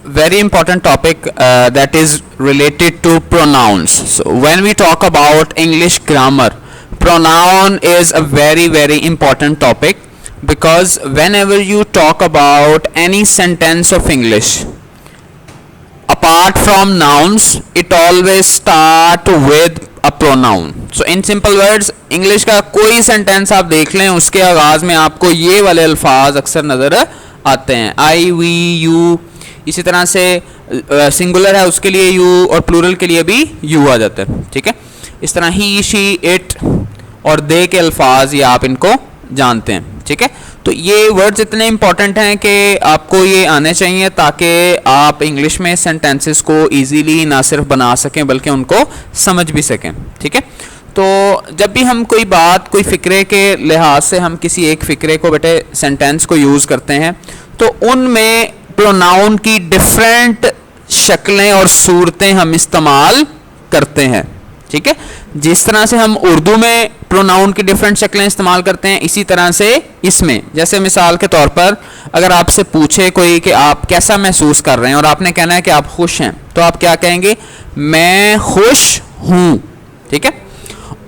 very important topic that is related to pronouns. So when we talk about English grammar, pronoun is a very important topic, because whenever you talk about any sentence of English, apart from nouns, it always start with a pronoun. So in simple words, English का कोई sentence आप देख लें, उसके आगाज में आपको ये वाले अल्फाज अक्सर नज़र आते हैं, आई, वी, यू. इसी तरह से सिंगुलर है उसके लिए यू, और प्लूरल के लिए भी यू आ जाता है. ठीक है, इस तरह ही, शी, इट और दे के अल्फाज ये आप इनको जानते हैं. ठीक है, तो ये वर्ड्स इतने इंपॉर्टेंट हैं कि आपको ये आने चाहिए ताकि आप इंग्लिश में सेंटेंसेस को इजीली ना सिर्फ बना सकें बल्कि उनको समझ भी सकें. ठीक है, तो जब भी हम कोई बात, कोई फ़िक्रे के लिहाज से हम किसी एक फ़िक्रे को बेटे सेंटेंस को यूज़ करते हैं, तो उनमें प्रोनाउन की डिफरेंट शक्लें और सूरतें हम इस्तेमाल करते हैं. ठीक है, जिस तरह से हम उर्दू में प्रोनाउन की डिफरेंट शक्लें इस्तेमाल करते हैं, इसी तरह से इसमें, जैसे मिसाल के तौर पर अगर आपसे पूछे कोई कि आप कैसा महसूस कर रहे हैं और आपने कहना है कि आप खुश हैं, तो आप क्या कहेंगे? मैं खुश हूँ. ठीक है,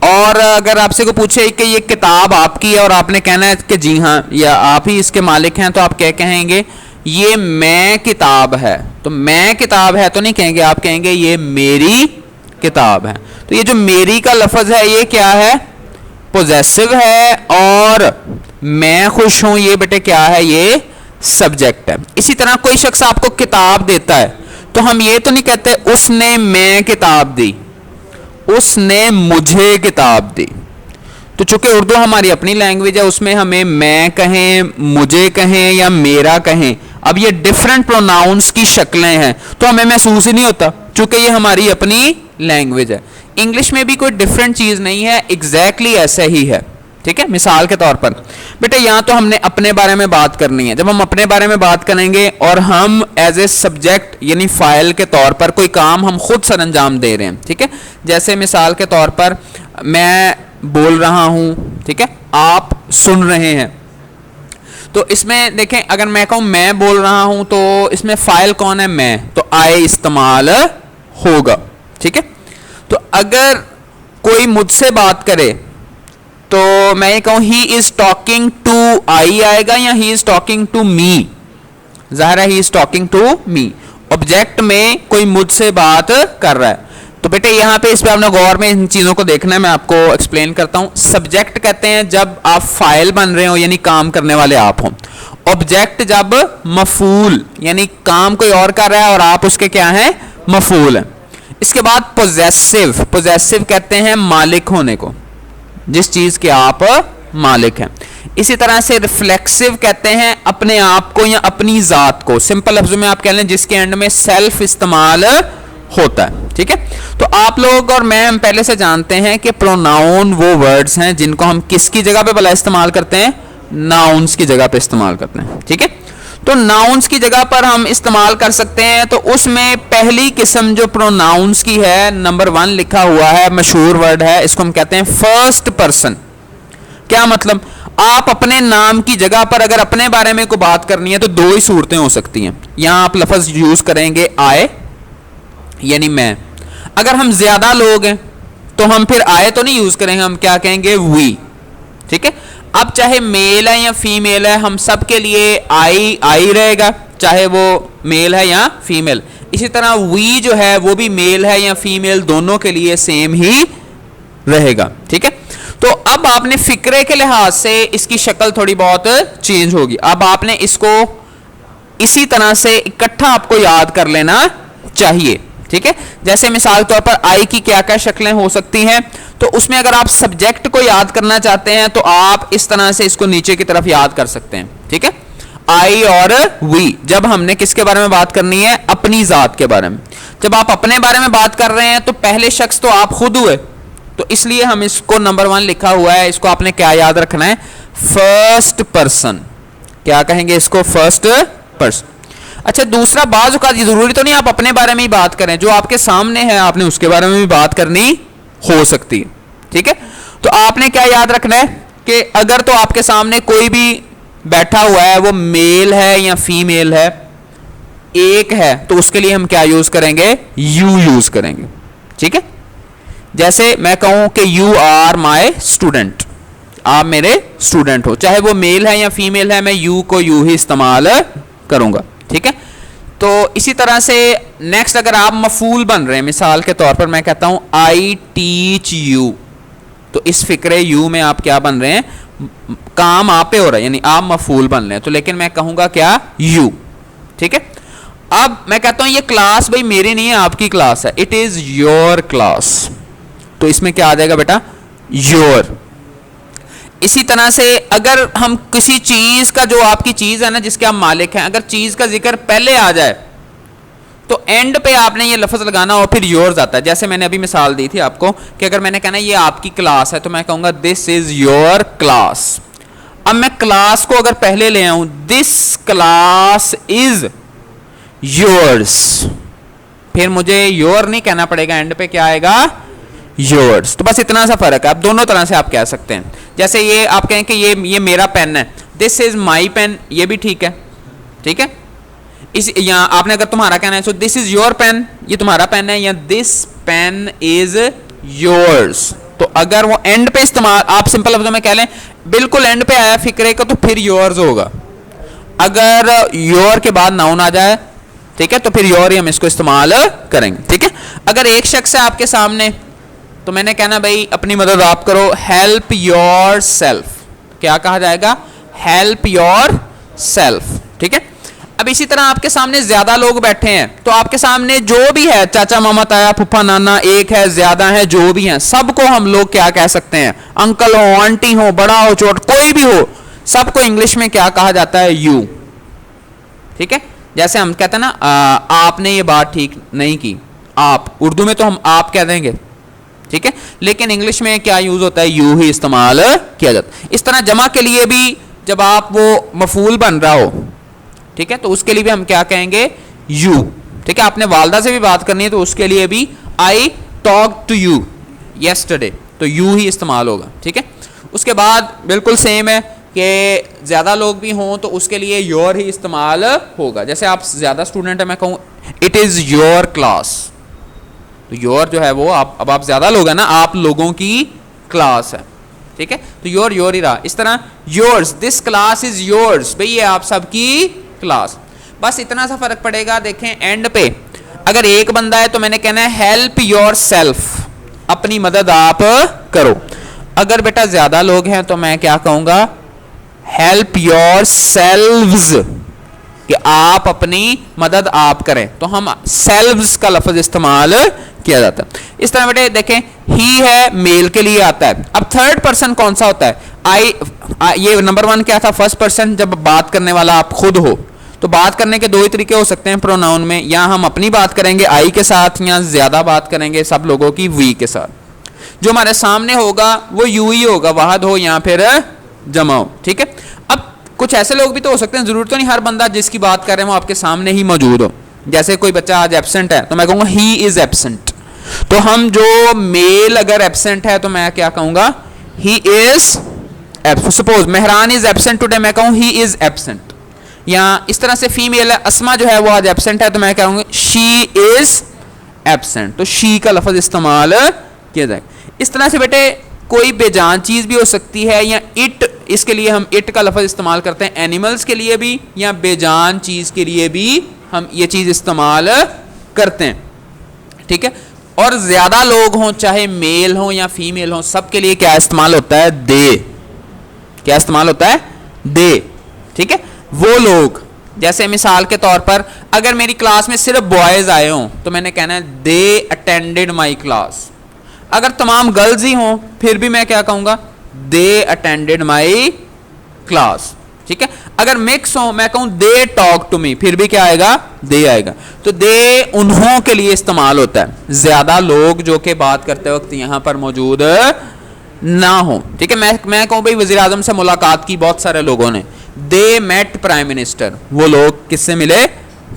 और अगर आपसे को पूछे कि ये किताब आपकी है और आपने कहना है कि जी हाँ, या आप ही इसके मालिक हैं, तो आप क्या कहेंगे? ये मैं किताब है. तो मैं किताब है तो नहीं कहेंगे, आप कहेंगे ये मेरी किताब है. तो ये जो मेरी का लफ्ज़ है ये क्या है? पोजेसिव है, और मैं खुश हूं ये बेटे क्या है? ये सब्जेक्ट है. इसी तरह कोई शख्स आपको किताब देता है तो हम ये तो नहीं कहते उसने मैं किताब दी, उसने मुझे किताब दी. तो चूंकि उर्दू हमारी अपनी लैंग्वेज है, उसमें हमें मैं कहें, मुझे कहें या मेरा कहें, अब ये डिफरेंट प्रोनाउंस की शक्लें हैं, तो हमें महसूस ही नहीं होता चूंकि ये हमारी अपनी लैंग्वेज है. इंग्लिश में भी कोई डिफरेंट चीज़ नहीं है, एग्जैक्टली ऐसा ही है. ठीक है, मिसाल के तौर पर बेटे यहाँ तो हमने अपने बारे में बात करनी है. जब हम अपने बारे में बात करेंगे और हम एज ए सब्जेक्ट यानी फाइल के तौर पर कोई काम हम खुद सर अंजाम दे रहे हैं. ठीक है, जैसे मिसाल के तौर पर मैं बोल रहा हूँ, ठीक है, आप सुन रहे हैं. तो इसमें देखें, अगर मैं कहूँ मैं बोल रहा हूँ तो इसमें फाइल कौन है? मैं. तो आई इस्तेमाल होगा. ठीक है, तो अगर कोई मुझसे बात करे तो मैं ये कहूँ he is talking to I आएगा या he is talking to me? ज़ाहिर है he is talking to me. Object में कोई मुझसे बात कर रहा है. तो बेटे यहाँ पे इस पे आपने गौर में इन चीज़ों को देखना है, मैं आपको एक्सप्लेन करता हूँ. सब्जेक्ट कहते हैं जब आप फाइल बन रहे हो यानी काम करने वाले आप हो. ऑब्जेक्ट जब मफूल यानी काम कोई और कर रहा है और आप उसके क्या हैं? मफूल है. इसके बाद पोजेसिव. पोजेसिव कहते हैं मालिक होने को, जिस चीज़ के आप मालिक हैं. इसी तरह से रिफ्लेक्सिव कहते हैं अपने आप को या अपनी ज़ात को. सिंपल लफ्ज़ों में आप कह लें जिसके एंड में सेल्फ इस्तेमाल होता है. ठीक है, तो आप लोग और मैं हम पहले से जानते हैं कि प्रोनाउन वो वर्ड्स हैं जिनको हम किसकी जगह पे भला इस्तेमाल करते हैं? नाउन्स की जगह पे इस्तेमाल करते हैं. ठीक है, तो नाउन्स की जगह पर हम इस्तेमाल कर सकते हैं. तो उसमें पहली किस्म जो प्रोनाउंस की है, नंबर 1 लिखा हुआ है, मशहूर वर्ड है, इसको हम कहते हैं फर्स्ट पर्सन. क्या मतलब? आप अपने नाम की जगह पर अगर अपने बारे में कोई बात करनी है तो दो ही सूरतें हो सकती हैं. यहां आप लफ्ज यूज करेंगे आए यानी मैं. अगर हम ज्यादा लोग हैं तो हम फिर आए तो नहीं यूज करेंगे, हम क्या कहेंगे? वी. ठीक है, अब चाहे मेल है या फीमेल है, हम सब के लिए आई रहेगा, चाहे वो मेल है या फीमेल. इसी तरह वी जो है वो भी मेल है या फीमेल, दोनों के लिए सेम ही रहेगा. ठीक है, तो अब आपने फिक्रे के लिहाज से इसकी शक्ल थोड़ी बहुत चेंज होगी. अब आपने इसको इसी तरह से इकट्ठा आपको याद कर लेना चाहिए. ठीक है, जैसे मिसाल के तौर पर आई की क्या क्या शक्लें हो सकती हैं, तो उसमें अगर आप सब्जेक्ट को याद करना चाहते हैं तो आप इस तरह से इसको नीचे की तरफ याद कर सकते हैं. ठीक है, आई और वी. जब हमने किसके बारे में बात करनी है? अपनी जात के बारे में. जब आप अपने बारे में बात कर रहे हैं तो पहले शख्स तो आप खुद हुए, तो इसलिए हम इसको नंबर 1 लिखा हुआ है. इसको आपने क्या याद रखना है? First person. क्या कहेंगे इसको? First person. अच्छा, दूसरा, बाज़ औक़ात ये जरूरी तो नहीं आप अपने बारे में ही बात करें, जो आपके सामने है आपने उसके बारे में भी बात करनी हो सकती है. ठीक है, तो आपने क्या याद रखना है कि अगर तो आपके सामने कोई भी बैठा हुआ है वो मेल है या फीमेल है, एक है तो उसके लिए हम क्या यूज करेंगे, यू यूज करेंगे। ठीक है, जैसे मैं कहूं कि यू आर माई स्टूडेंट, आप मेरे स्टूडेंट हो, चाहे वो मेल है या फीमेल है, मैं यू को यू ही इस्तेमाल करूंगा। ठीक है, तो इसी तरह से नेक्स्ट अगर आप मफूल बन रहे हैं, मिसाल के तौर पर मैं कहता हूं आई टीच यू, तो इस फिक्रे यू में आप क्या बन रहे हैं, काम आप पे हो रहा है, यानी आप मफूल बन रहे हैं, तो लेकिन मैं कहूंगा क्या, यू। ठीक है, अब मैं कहता हूं ये क्लास भाई मेरी नहीं है, आपकी क्लास है, इट इज योर क्लास, तो इसमें क्या आ जाएगा बेटा, योर। इसी तरह से अगर हम किसी चीज का, जो आपकी चीज है ना जिसके आप मालिक हैं, अगर चीज का जिक्र पहले आ जाए तो एंड पे आपने ये लफ्ज लगाना और फिर योर्स आता है। जैसे मैंने अभी मिसाल दी थी आपको कि अगर मैंने कहना ये आपकी क्लास है तो मैं कहूंगा दिस इज योर क्लास। अब मैं क्लास को अगर पहले ले आऊं, दिस क्लास इज योर्स, फिर मुझे योर नहीं कहना पड़ेगा, एंड पे क्या आएगा, योर्स। तो बस इतना सा फर्क है, आप दोनों तरह से आप कह सकते हैं। जैसे ये आप कहें कि ये मेरा पेन है, दिस इज माई पेन, ये भी ठीक है। ठीक है, इस यहाँ आपने अगर तुम्हारा कहना है, so this is your pen, ये तुम्हारा पेन है, या दिस पेन इज योर्स। तो अगर वो एंड पे इस्तेमाल, आप सिंपल लफ्जों में कह लें, बिल्कुल एंड पे आया फिक्रे का, तो फिर योर्स होगा। अगर योर के बाद नाउन आ जाए, ठीक है, तो फिर योर ही हम इसको इस्तेमाल करेंगे। ठीक है, अगर एक शख्स है आपके सामने, तो मैंने कहना भाई अपनी मदद आप करो, हेल्प योर सेल्फ, क्या कहा जाएगा, हेल्प योर सेल्फ। ठीक है, अब इसी तरह आपके सामने ज्यादा लोग बैठे हैं, तो आपके सामने जो भी है, चाचा मामा ताया फूफा नाना, एक है ज्यादा है, जो भी हैं सबको हम लोग क्या कह सकते हैं, अंकल हो, आंटी हो, बड़ा हो, छोट कोई भी हो, सबको इंग्लिश में क्या कहा जाता है, यू। ठीक है, जैसे हम कहते हैं ना, आपने ये बात ठीक नहीं की, आप, उर्दू में तो हम आप कह देंगे, ठीक है, लेकिन इंग्लिश में क्या यूज होता है, यू ही इस्तेमाल किया जाता है। इस तरह जमा के लिए भी जब आप वो मफूल बन रहा हो, ठीक है, तो उसके लिए भी हम क्या कहेंगे, यू। ठीक है, आपने वालदा से भी बात करनी है तो उसके लिए भी I talk to you yesterday, तो यू ही इस्तेमाल होगा। ठीक है, उसके बाद बिल्कुल सेम है कि ज्यादा लोग भी हों तो उसके लिए योर ही इस्तेमाल होगा। जैसे आप ज्यादा स्टूडेंट है, मैं कहूँ इट इज योर क्लास, तो योर जो है वो आप, अब आप ज्यादा लोग हैं ना, आप लोगों की क्लास है। ठीक है, तो योर योर ही रहा। इस तरह yours, this class is yours, भाई ये आप सबकी क्लास। बस इतना सा फर्क पड़ेगा। देखें एंड पे अगर एक बंदा है तो मैंने कहना है हेल्प योर सेल्फ, अपनी मदद आप करो। अगर बेटा ज्यादा लोग हैं तो मैं क्या कहूंगा, हेल्प योर सेल्व्स, कि आप अपनी मदद आप करें, तो हम सेल्व्स का लफ्ज इस्तेमाल किया जाता है। इस तरह बेटे देखें, ही है मेल के लिए आता है। अब थर्ड पर्सन कौन सा होता है, आई, ये नंबर वन क्या था, फर्स्ट पर्सन, जब बात करने वाला आप खुद हो, तो बात करने के दो ही तरीके हो सकते हैं प्रोनाउन में, या हम अपनी बात करेंगे आई के साथ, या ज्यादा बात करेंगे सब लोगों की वी के साथ। जो हमारे सामने होगा वो यू ही होगा, वाहद हो या फिर जमा हो। ठीक है, अब कुछ ऐसे लोग भी तो हो सकते हैं, जरूरत तो नहीं हर बंदा जिसकी बात कर रहे हैं वो आपके सामने ही मौजूद हो। जैसे कोई बच्चा आज एब्सेंट है तो मैं कहूंगा ही इज एब्सेंट, तो हम जो मेल अगर एब्सेंट है तो मैं क्या कहूंगा, he is, suppose Mehran is absent today, मैं कहूँ ही इज एब्सेंट। या इस तरह से फीमेल है, अस्मा जो है वो आज एब्सेंट है, तो मैं कहूँगा शी इज एब्सेंट, तो शी का लफ्ज इस्तेमाल किया जाए। इस तरह से बेटे कोई बेजान चीज भी हो सकती है, या इट, इसके लिए हम इट का लफ्ज इस्तेमाल करते हैं, एनिमल्स के लिए भी या बेजान चीज के लिए भी हम ये चीज इस्तेमाल करते हैं। ठीक है, और ज्यादा लोग हों, चाहे मेल हों या फीमेल हों, सबके लिए क्या इस्तेमाल होता है, दे। क्या इस्तेमाल होता है, दे। ठीक है, वो लोग, जैसे मिसाल के तौर पर अगर मेरी क्लास में सिर्फ बॉयज आए हों तो मैंने कहना है दे अटेंडेड माई क्लास। अगर तमाम गर्ल्स ही हों फिर भी मैं क्या कहूंगा, दे अटेंडेड माई क्लास। ठीक है, अगर मिक्स हो मैं कहूं दे टॉक टू मी, फिर भी क्या आएगा, दे आएगा। तो दे उन्हों के लिए इस्तेमाल होता है, ज्यादा लोग जो कि बात करते वक्त यहां पर मौजूद ना हो। ठीक है, मैं कहूं भाई वजीर आजम से मुलाकात की बहुत सारे लोगों ने, दे मेट प्राइम मिनिस्टर, वो लोग किससे मिले,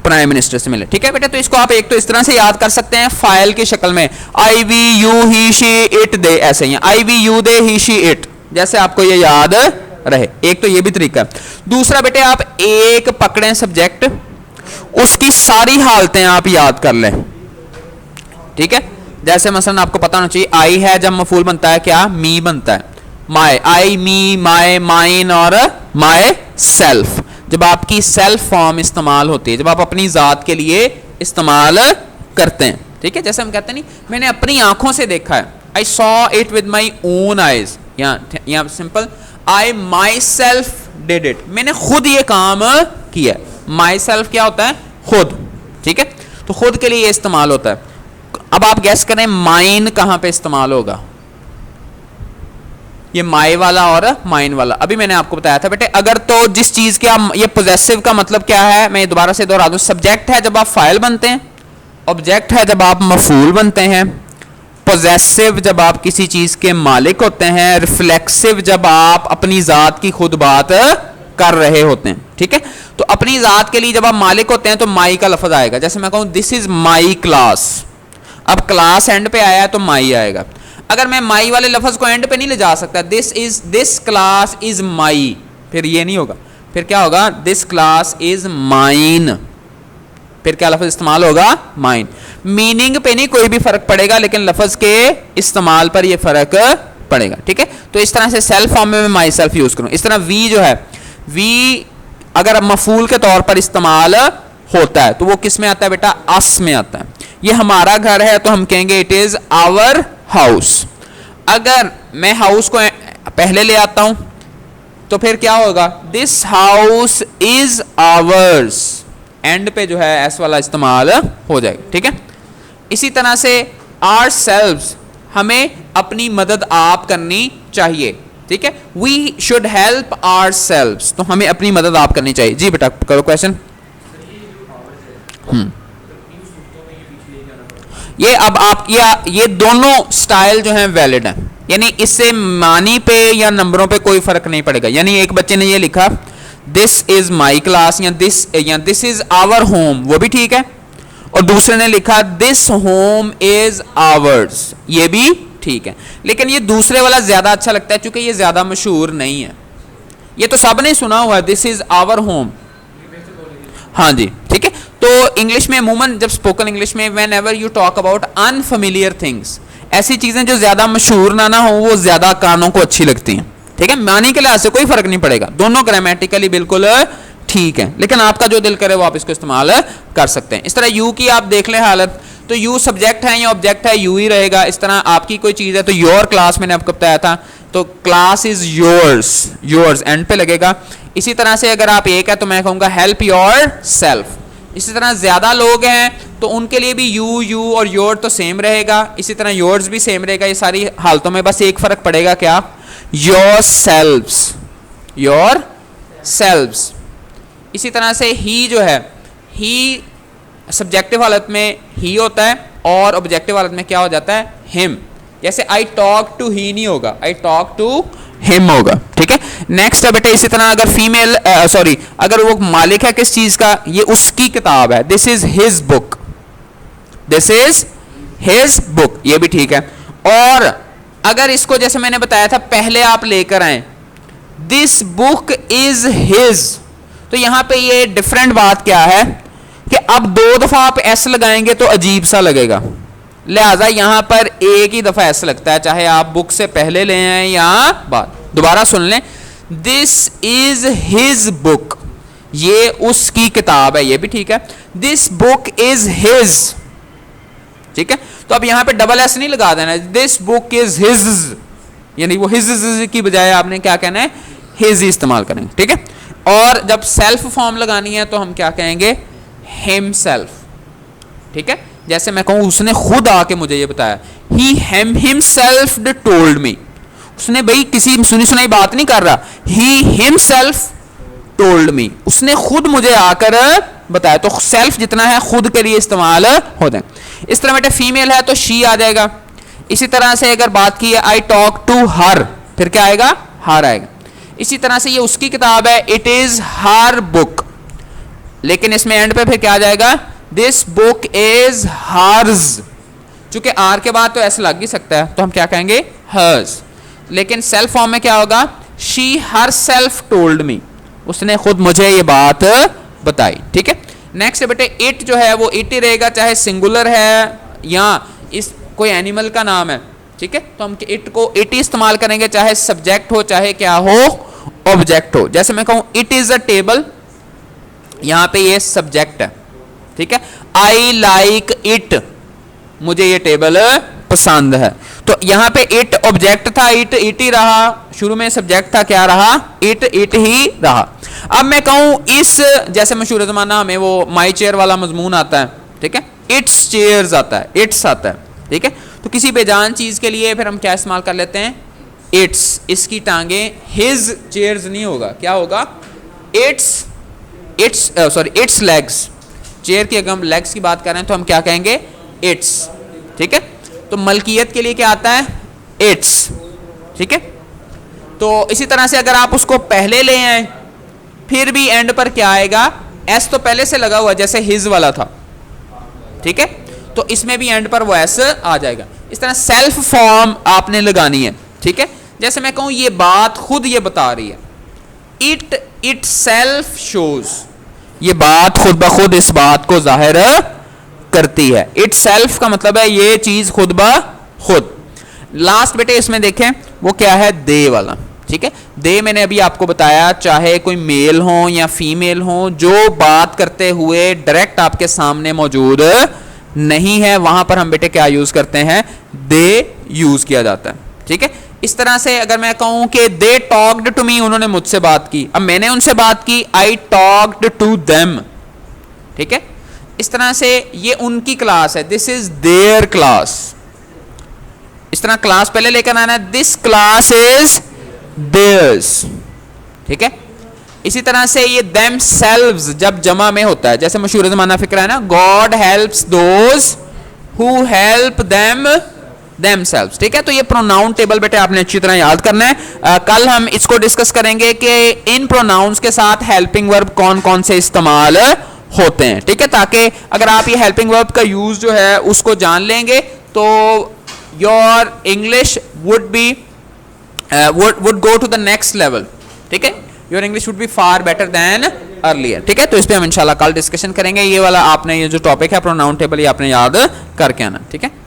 प्राइम मिनिस्टर से मिले। ठीक है बेटा, तो इसको आप एक तो इस तरह से याद कर सकते हैं फाइल की शक्ल में, I we you he she it they, ऐसे ही I we you they he she it, जैसे आपको ये याद रहे। एक तो ये भी तरीका है। दूसरा बेटे आप एक पकड़ें सब्जेक्ट, उसकी सारी हालतें आप याद कर लें, ठीक है। जैसे मसलन आपको पता होना चाहिए आई है जब मफूल बनता है क्या, मी बनता है, my, I, me, my, mine और माय सेल्फ। जब आपकी सेल्फ फॉर्म इस्तेमाल होती है, जब आप अपनी जात के लिए इस्तेमाल करते हैं, ठीक है। जैसे हम कहते हैं नहीं मैंने अपनी आंखों से देखा है, I saw it with my own eyes, यहाँ simple I myself did it, मैंने खुद ये काम किया। माई सेल्फ क्या होता है, खुद, ठीक है। तो खुद के लिए ये इस्तेमाल होता है। अब आप गैस करें माइन कहां पे इस्तेमाल होगा, ये माई वाला और माइन वाला। अभी मैंने आपको बताया था बेटे, अगर तो जिस चीज के आप, ये पोजेसिव का मतलब क्या है, मैं दोबारा से दोहरा दूं, सब्जेक्ट है जब आप फाइल बनते हैं, ऑब्जेक्ट है जब आप मफूल बनते हैं, पोजेसिव जब आप किसी चीज के मालिक होते हैं, रिफ्लेक्सिव जब आप अपनी जात की खुद बात कर रहे होते हैं, ठीक है। तो अपनी जात के लिए जब आप मालिक होते हैं तो माई का लफ्ज आएगा। जैसे मैं कहूं दिस इज माई क्लास, अब क्लास एंड पे आया तो माई आएगा। अगर मैं माई वाले लफ्ज को एंड पे नहीं ले जा सकता, दिस क्लास इज माई, फिर ये नहीं होगा, फिर क्या होगा, दिस क्लास इज माइन, फिर क्या लफ्ज इस्तेमाल होगा, माइन। मीनिंग पे नहीं कोई भी फर्क पड़ेगा, लेकिन लफ्ज के इस्तेमाल पर ये फर्क पड़ेगा, ठीक है। तो इस तरह से सेल्फ फॉर्म में मैं माई सेल्फ यूज करूं। इस तरह वी जो है, वी अगर मफूल के तौर पर इस्तेमाल होता है तो वो किस में आता है बेटा, अस में आता है। ये हमारा घर है तो हम कहेंगे इट इज आवर हाउस। अगर मैं हाउस को पहले ले आता हूं तो फिर क्या होगा, this house is ours, and पे जो है एस वाला इस्तेमाल हो जाएगा, ठीक है। इसी तरह से आवर सेल्व्स, हमें अपनी मदद आप करनी चाहिए, ठीक है। We should help ourselves, तो हमें अपनी मदद आप करनी चाहिए। जी बेटा करो क्वेश्चन। ये अब आप ये दोनों स्टाइल जो हैं वैलिड हैं, यानी इससे मानी पे या नंबरों पे कोई फर्क नहीं पड़ेगा। यानी एक बच्चे ने ये लिखा दिस इज माई क्लास या दिस इज आवर होम, वो भी ठीक है, और दूसरे ने लिखा दिस होम इज आवर्स, ये भी ठीक है। लेकिन ये दूसरे वाला ज्यादा अच्छा लगता है क्योंकि ये ज्यादा मशहूर नहीं है, ये तो सबने सुना हुआ है, दिस इज आवर होम। हाँ जी, ठीक है। तो इंग्लिश में अमूमन जब स्पोकन इंग्लिश में when ever you talk about unfamiliar things, ऐसी चीजें जो ज्यादा मशहूर ना हो वो ज्यादा कानों को अच्छी लगती हैं, ठीक है। मानी के लिहाज से कोई फर्क नहीं पड़ेगा, दोनों ग्रामेटिकली बिल्कुल ठीक है, लेकिन आपका जो दिल करे वो आप इसको इस्तेमाल कर सकते हैं। इस तरह यू की आप देख लें हालत, तो यू सब्जेक्ट है या ऑब्जेक्ट है, यू ही रहेगा। इस तरह आपकी कोई चीज है तो योर क्लास मैंने आपको बताया था, तो class is yours, yours and पे लगेगा। इसी तरह से अगर आप एक है तो मैं कहूंगा हेल्प योर सेल्फ। इसी तरह ज्यादा लोग हैं तो उनके लिए भी यू और योर तो सेम रहेगा, इसी तरह योर्स भी सेम रहेगा। ये सारी हालतों में बस एक फर्क पड़ेगा, क्या, योर सेल्व्स, योर सेल्व्स। इसी तरह से ही जो है, ही सब्जेक्टिव हालत में ही होता है और ऑब्जेक्टिव हालत में क्या हो जाता है, हिम। जैसे आई टॉक टू ही नहीं होगा, आई टॉक टू हिम होगा, ठीक है। नेक्स्ट है बेटे, इसी तरह अगर फीमेल सॉरी अगर वो मालिक है किस चीज का, ये उसकी किताब है, this is his book, this is his book, ये भी ठीक है। और अगर इसको जैसे मैंने बताया था पहले आप लेकर आए, दिस बुक इज हिज, तो यहां पे ये डिफरेंट बात क्या है कि अब दो दफा आप एस लगाएंगे तो अजीब सा लगेगा, लिहाजा यहां पर एक ही दफा एस लगता है, चाहे आप बुक से पहले ले आए या बाद। दोबारा सुन लें, दिस इज हिज बुक, ये उसकी किताब है, ये भी ठीक है। दिस बुक इज हिज, ठीक है। तो अब यहां पे डबल एस नहीं लगा देना, दिस बुक इज हिज, यानी वो हिज की बजाय आपने क्या कहना है, हिज इस्तेमाल करेंगे, ठीक है। और जब सेल्फ फॉर्म लगानी है तो हम क्या कहेंगे, हिमसेल्फ, ठीक है। जैसे मैं कहूं उसने खुद आके मुझे ये बताया, ही हिमसेल्फ टोल्ड मी, उसने भाई किसी सुनी सुनाई बात नहीं कर रहा, ही हिमसेल्फ टोल्ड मी, उसने खुद मुझे आकर बताया। तो सेल्फ जितना है खुद के लिए इस्तेमाल होता है। इस तरह बेटे फीमेल है तो शी आ जाएगा। इसी तरह से अगर बात की है आई टॉक टू हर, फिर क्या आएगा, हर आएगा। इसी तरह से ये उसकी किताब है, इट इज हर बुक, लेकिन इसमें एंड पे फिर क्या आ जाएगा, दिस बुक इज हर्स, चूंकि आर के बाद तो ऐसा लग ही सकता है तो हम क्या कहेंगे, हर्स। लेकिन सेल्फ फॉर्म में क्या होगा, she her self told me, उसने खुद मुझे ये बात बताई, ठीक है। नेक्स्ट बेटे इट जो है वो इट ही रहेगा, चाहे सिंगुलर है या इस कोई एनिमल का नाम है, ठीक है, तो हम इट को इट ही इस्तेमाल करेंगे, चाहे सब्जेक्ट हो चाहे क्या हो ऑब्जेक्ट हो। जैसे मैं कहूं इट इज अ टेबल, यहां पे ये सब्जेक्ट है, ठीक है। आई लाइक इट, मुझे ये टेबल पसंद है, तो यहां पे इट ऑब्जेक्ट था, इट इट ही रहा, शुरू में सब्जेक्ट था, क्या रहा, इट इट ही रहा। अब मैं कहूं इस, जैसे मशहूर जमाना में वो माई चेयर वाला मजमून आता है, ठीक है, इट्स चेयर्स आता है, इट्स आता है, ठीक है, तो किसी बेजान चीज के लिए फिर हम क्या इस्तेमाल कर लेते हैं, इट्स, इसकी टांगे, हिज चेयर्स नहीं होगा, क्या होगा, it's sorry it's legs, chair की अगर हम लेग्स की बात कर रहे हैं तो हम क्या कहेंगे, इट्स, ठीक है। तो मलकियत के लिए क्या आता है, इट्स, ठीक है। तो इसी तरह से अगर आप उसको पहले ले आए फिर भी एंड पर क्या आएगा, एस तो पहले से लगा हुआ जैसे हिज वाला था, ठीक है, तो इसमें भी एंड पर वो एस आ जाएगा। इस तरह सेल्फ फॉर्म आपने लगानी है, ठीक है। जैसे मैं कहूं ये बात खुद ये बता रही है, इट इट सेल्फ शोज, ये बात खुद ब खुद इस बात को जाहिर करती है। इट सेल्फ का मतलब है ये चीज खुद ब खुद। लास्ट बेटे इसमें देखें वो क्या है, दे वाला, ठीक है। दे मैंने अभी आपको बताया, चाहे कोई मेल हो या फीमेल हो, जो बात करते हुए डायरेक्ट आपके सामने मौजूद नहीं है, वहां पर हम बेटे क्या यूज करते हैं, दे यूज किया जाता है, ठीक है। इस तरह से अगर मैं कहूं कि दे टॉक्ड टू मी, उन्होंने मुझसे बात की, अब मैंने उनसे बात की, आई टॉक्ड टू देम, ठीक है। इस तरह से ये उनकी क्लास है, दिस इज देयर क्लास, इस तरह क्लास पहले लेकर आना है, दिस क्लास इज देयर्स, ठीक है। इसी तरह से ये देम सेल्व्स जब जमा में होता है, जैसे मशहूर जमाना फिक्र है ना, God helps those who help them themselves, ठीक है। तो ये प्रोनाउन टेबल बेटे आपने अच्छी तरह याद करना है। कल हम इसको डिस्कस करेंगे कि इन प्रोनाउंस के साथ हेल्पिंग वर्ब कौन कौन से इस्तेमाल होते हैं, ठीक है, ताकि अगर आप ये हेल्पिंग वर्ब का यूज जो है उसको जान लेंगे तो your English would be would go to the next level, ठीक है, your English would be far better than earlier, ठीक है। तो इस पे हम इंशाल्लाह कल डिस्कशन करेंगे। ये वाला आपने ये जो टॉपिक है प्रोनाउन टेबल, ये आपने याद करके आना, ठीक है।